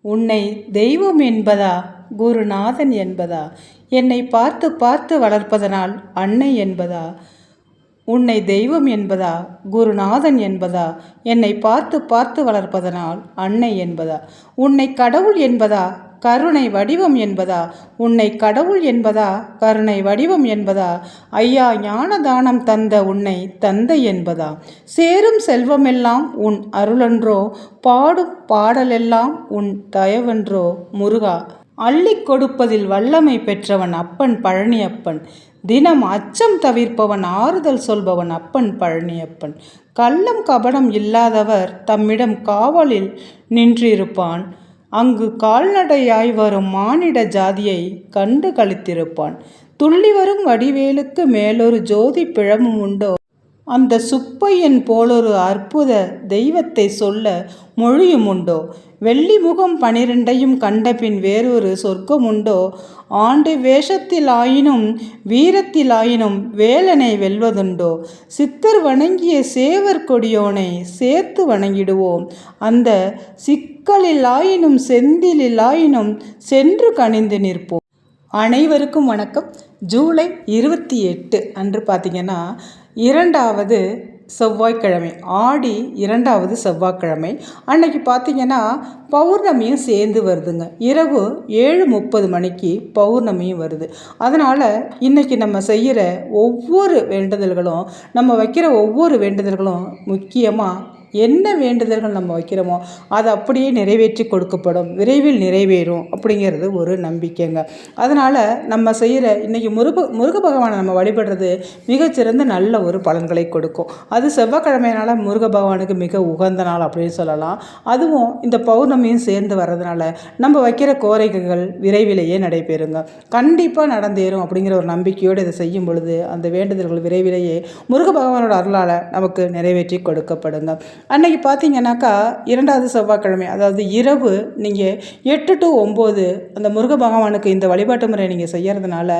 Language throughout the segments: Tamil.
உன்னை தெய்வம் என்பதா, குருநாதன் என்பதா, என்னை பார்த்து பார்த்து வளர்ப்பதனால் அன்னை என்பதா? உன்னை தெய்வம் என்பதா, குருநாதன் என்பதா, என்னை பார்த்து பார்த்து வளர்ப்பதனால் அன்னை என்பதா? உன்னை கடவுள் என்பதா, கருணை வடிவம் என்பதா? உன்னை கடவுள் என்பதா, கருணை வடிவம் என்பதா? ஐயா ஞானதானம் தந்த உன்னை தந்தை என்பதா? சேரும் செல்வமெல்லாம் உன் அருளன்றோ, பாடும் பாடலெல்லாம் உன் தயவன்றோ முருகா? அள்ளி கொடுப்பதில் வல்லமை பெற்றவன் அப்பன் பழனியப்பன். தினம் அச்சம் தவிர்ப்பவன், ஆறுதல் சொல்பவன் அப்பன் பழனியப்பன். கள்ளம் கபடம் இல்லாதவர் தம்மிடம் காவலில் நின்றிருப்பான். அங்கு கால்நடையாய் வரும் மானிட ஜாதியை கண்டு கழித்திருப்பான். துள்ளி வரும் வடிவேலுக்கு மேலொரு ஜோதி பிழமும் உண்டோ? அந்த சுப்பையன் போலொரு அற்புத தெய்வத்தை சொல்ல மொழியும் உண்டோ? வெள்ளி முகம் 12ஐயும் கண்டபின் வேறொரு சொர்க்கம் உண்டோ? ஆண்டு வேஷத்தில் ஆயினும் வீரத்தில் ஆயினும் வேலனை வெல்வதுண்டோ? சித்தர் வணங்கிய சேவர் கொடியோனை சேர்த்து வணங்கிடுவோம். அந்த சிக்கலில் ஆயினும் செந்திலில் ஆயினும் சென்று கனிந்து நிற்போம். அனைவருக்கும் வணக்கம். ஜூலை 28 அன்று பார்த்திங்கன்னா இரண்டாவது செவ்வாய்க்கிழமை, ஆடி 2வது செவ்வாய்க்கிழமை. அன்னைக்கு பார்த்திங்கன்னா பௌர்ணமியும் சேர்ந்து வருதுங்க. இரவு 7:30 மணிக்கு பௌர்ணமியும் வருது. அதனால் இன்றைக்கி நம்ம செய்கிற ஒவ்வொரு வேண்டுதல்களும், நம்ம வைக்கிற ஒவ்வொரு வேண்டுதல்களும் முக்கியமாக என்ன வேண்டுதல்கள் நம்ம வைக்கிறோமோ அது அப்படியே நிறைவேற்றி கொடுக்கப்படும், விரைவில் நிறைவேறும் அப்படிங்கிறது ஒரு நம்பிக்கைங்க. அதனால் நம்ம செய்கிற இன்றைக்கி முருக பகவானை நம்ம வழிபடுறது மிகச்சிறந்த நல்ல ஒரு பலன்களை கொடுக்கும். அது செவ்வாய்க்கிழமையினால முருக பகவானுக்கு மிக உகந்த நாள் அப்படின்னு சொல்லலாம். அதுவும் இந்த பௌர்ணமியும் சேர்ந்து வர்றதுனால நம்ம வைக்கிற கோரிக்கைகள் விரைவிலேயே நடைபெறுங்க, கண்டிப்பாக நடந்தேறும் அப்படிங்கிற ஒரு நம்பிக்கையோடு இதை செய்யும் பொழுது அந்த வேண்டுதல்கள் விரைவிலேயே முருக பகவானோட அருளால் நமக்கு நிறைவேற்றி கொடுக்கப்படுங்க. அன்றைக்கி பார்த்தீங்கன்னாக்கா 2வது செவ்வாய்க்கிழமை, அதாவது இரவு நீங்கள் 8 to 9 அந்த முருக பகவானுக்கு இந்த வழிபாட்டு முறை நீங்கள் செய்கிறதுனால,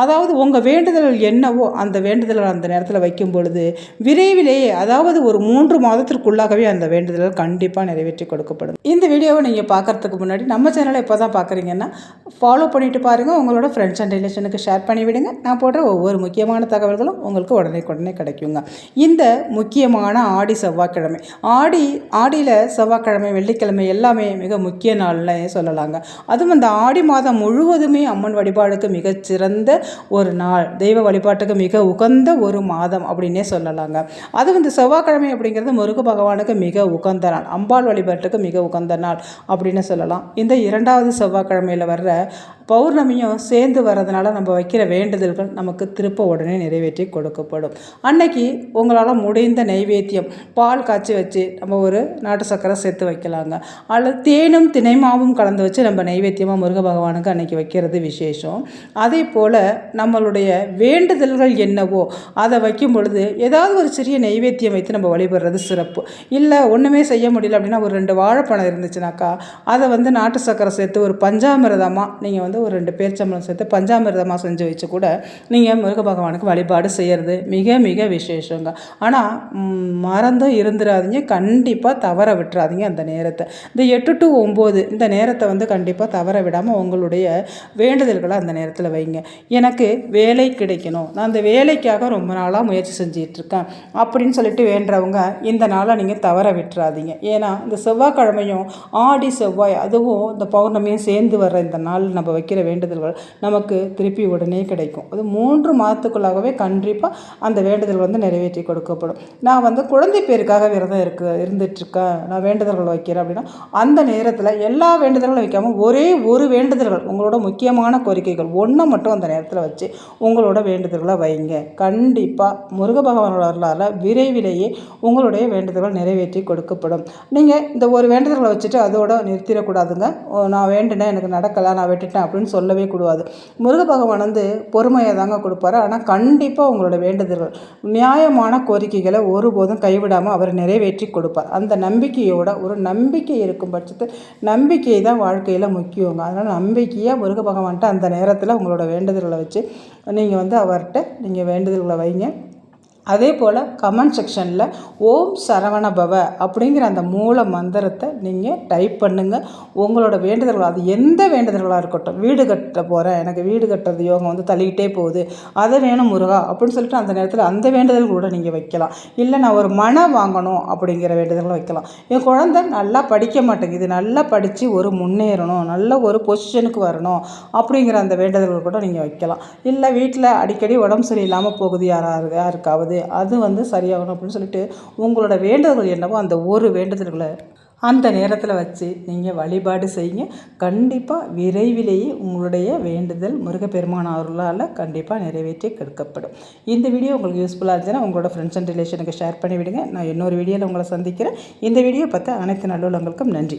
அதாவது உங்கள் வேண்டுதல்கள் என்னவோ அந்த வேண்டுதல்கள் அந்த நேரத்தில் வைக்கும் பொழுது விரைவிலேயே, அதாவது ஒரு 3 மாதத்திற்குள்ளாகவே அந்த வேண்டுதல்கள் கண்டிப்பாக நிறைவேற்றி கொடுக்கப்படும். இந்த வீடியோவை நீங்கள் பார்க்குறதுக்கு முன்னாடி நம்ம சேனலை இப்போ தான் பார்க்குறீங்கன்னா ஃபாலோ பண்ணிவிட்டு பாருங்கள். உங்களோட ஃப்ரெண்ட்ஸ் அண்ட் ரிலேஷனுக்கு ஷேர் பண்ணிவிடுங்க. நான் போடுற ஒவ்வொரு முக்கியமான தகவல்களும் உங்களுக்கு உடனே கிடைக்குங்க. இந்த முக்கியமான ஆடி செவ்வாய்க்கிழமை, ஆடியில் செவ்வாய்க்கிழமை, வெள்ளிக்கிழமை எல்லாமே மிக முக்கிய நாள்னு சொல்லலாங்க. அதுவும் இந்த ஆடி மாதம் முழுவதுமே அம்மன் வழிபாடுக்கு மிகச்சிறந்த ஒரு நாள், தெய்வ வழிபாட்டுக்கு மிக உகந்த ஒரு மாதம் அப்படின்னே சொல்லலாங்க. அதுவும் இந்த செவ்வாய்க்கிழமை அப்படிங்கிறது முருக பகவானுக்கு மிக உகந்த நாள், அம்பாள் வழிபாட்டுக்கு மிக உகந்த நாள் அப்படின்னு சொல்லலாம். இந்த 2வது செவ்வாய்க்கிழமையில் வர்ற பௌர்ணமியும் சேர்ந்து வர்றதுனால நம்ம வைக்கிற வேண்டுதல்கள் நமக்கு திருப்ப உடனே நிறைவேற்றி கொடுக்கப்படும். அன்னைக்கு உங்களால் முடிந்த நைவேத்தியம் பால் காய்ச்சி வச்சு நம்ம ஒரு நாட்டு சக்கரை சேர்த்து வைக்கலாங்க, அல்லது தேனும் தினைமாவும் கலந்து வச்சு நம்ம நைவேத்தியமாக முருக பகவானுக்கு அன்னைக்கு வைக்கிறது விசேஷம். அதே போல் நம்மளுடைய வேண்டுதல்கள் என்னவோ அதை வைக்கும் பொழுது ஏதாவது ஒரு சிறிய நைவேத்தியம் வைத்து நம்ம வழிபடுறது சிறப்பு. இல்லை ஒன்றுமே செய்ய முடியல அப்படின்னா ஒரு 2 வாழைப்பழம் இருந்துச்சுனாக்கா அதை நாட்டு சக்கரை சேர்த்து ஒரு பஞ்சாமிரதமாக நீங்கள் ஒரு 2 பேரிச்சம்பழம் சேர்த்து பஞ்சாமிர்தமாக செஞ்சு வச்சு கூட நீங்கள் முருக பகவானுக்கு வழிபாடு செய்கிறது மிக மிக விசேஷங்க. ஆனால் மறந்தும் இருந்துடாதீங்க, கண்டிப்பாக தவற விட்டுறாதீங்க. அந்த நேரத்தை இந்த 8 to 9 இந்த நேரத்தை கண்டிப்பாக தவற விடாமல் உங்களுடைய வேண்டுதல்களை அந்த நேரத்தில் வைங்க. எனக்கு வேலை கிடைக்கணும், நான் அந்த வேலைக்காக ரொம்ப நாளாக முயற்சி செஞ்சிட்ருக்கேன் அப்படின்னு சொல்லிட்டு வேண்டுறவங்க இந்த நாளை நீங்கள் தவற விட்டுறாதீங்க. ஏன்னா இந்த செவ்வாய்க்கிழமையும் ஆடி செவ்வாய், அதுவும் இந்த பௌர்ணமியும் சேர்ந்து வர்ற இந்த நாள் நம்ம வைக்கிற வேண்டுதல்கள் நமக்கு திருப்பி உடனே கிடைக்கும். அது 3 மாதத்துக்குள்ளாகவே கண்டிப்பாக அந்த வேண்டுதல் நிறைவேற்றி கொடுக்கப்படும். நான் குழந்தை பேருக்காக விரதம் இருந்துட்டுருக்கேன், நான் வேண்டுதல்கள் வைக்கிறேன் அப்படின்னா அந்த நேரத்தில் எல்லா வேண்டுதல்களும் வைக்காமல் ஒரே ஒரு வேண்டுதல்கள், உங்களோட முக்கியமான கோரிக்கைகள் ஒன்றை மட்டும் அந்த நேரத்தில் வச்சு உங்களோட வேண்டுதல்களை வைங்க. கண்டிப்பாக முருக பகவானோட அருளால் விரைவிலேயே உங்களுடைய வேண்டுதல்கள் நிறைவேற்றி கொடுக்கப்படும். நீங்கள் இந்த ஒரு வேண்டுதல்களை வச்சுட்டு அதோட நிறுத்திடக்கூடாதுங்க. நான் வேண்டினேன் எனக்கு நடக்கலை நான் விட்டுட்டேன் அப்படின்னு சொல்லவே கூடாது. முருக பகவான் பொறுமையை தாங்க கொடுப்பாரு. ஆனால் கண்டிப்பாக உங்களோட வேண்டுதல்கள், நியாயமான கோரிக்கைகளை ஒருபோதும் கைவிடாமல் அவர் நிறைவேற்றி கொடுப்பார். அந்த நம்பிக்கையோட, ஒரு நம்பிக்கை இருக்கும் பட்சத்தில், நம்பிக்கை தான் வாழ்க்கையில் முக்கியங்க. அதனால் நம்பிக்கையாக முருக பகவான்கிட்ட அந்த நேரத்தில் உங்களோட வேண்டுதல்களை வச்சு நீங்கள் அவர்கிட்ட நீங்கள் வேண்டுதல்களை வைங்க. அதே போல் கமெண்ட் செக்ஷனில் ஓம் சரவண பவ அப்படிங்கிற அந்த மூல மந்திரத்தை நீங்கள் டைப் பண்ணுங்கள். உங்களோட வேண்டுதல்கள் அது எந்த வேண்டுதல்களாக இருக்கட்டும், வீடு கட்ட போகிறேன், எனக்கு வீடு கட்டுறது யோகம் வந்து தள்ளிக்கிட்டே போகுது, அதை வேணும் முருகா அப்படின்னு சொல்லிட்டு அந்த நேரத்தில் அந்த வேண்டுதல் கூட நீங்கள் வைக்கலாம். இல்லை நான் ஒரு மனம் வாங்கணும் அப்படிங்கிற வேண்டுதல்களை வைக்கலாம். என் குழந்தை நல்லா படிக்க மாட்டேங்குது, நல்லா படித்து ஒரு முன்னேறணும், நல்ல ஒரு பொசிஷனுக்கு வரணும் அப்படிங்கிற அந்த வேண்டுதல்கள் கூட நீங்கள் வைக்கலாம். இல்லை வீட்டில் அடிக்கடி உடம்பு சரியில்லாமல் போகுது யாருக்காவது, அது வந்து சரியாகணும் அப்படின்னு சொல்லிட்டு உங்களோட வேண்டுதல்கள் என்னவோ அந்த ஒரு வேண்டுதல்களை அந்த நேரத்தில் வச்சு நீங்கள் வழிபாடு செய்யுங்க. கண்டிப்பாக விரைவிலேயே உங்களுடைய வேண்டுதல் முருகப்பெருமான் அருளால் கண்டிப்பாக நிறைவேற்றி கொடுக்கப்படும். இந்த வீடியோ உங்களுக்கு யூஸ்ஃபுல்லாக இருந்துச்சுன்னா உங்களோட ஃப்ரெண்ட்ஸ் அண்ட் ரிலேஷனுக்கு ஷேர் பண்ணி விடுங்க. நான் இன்னொரு வீடியோவில் உங்களை சந்திக்கிறேன். இந்த வீடியோ பார்த்த அனைத்து நல்லுள்ளங்களுக்கும் நன்றி.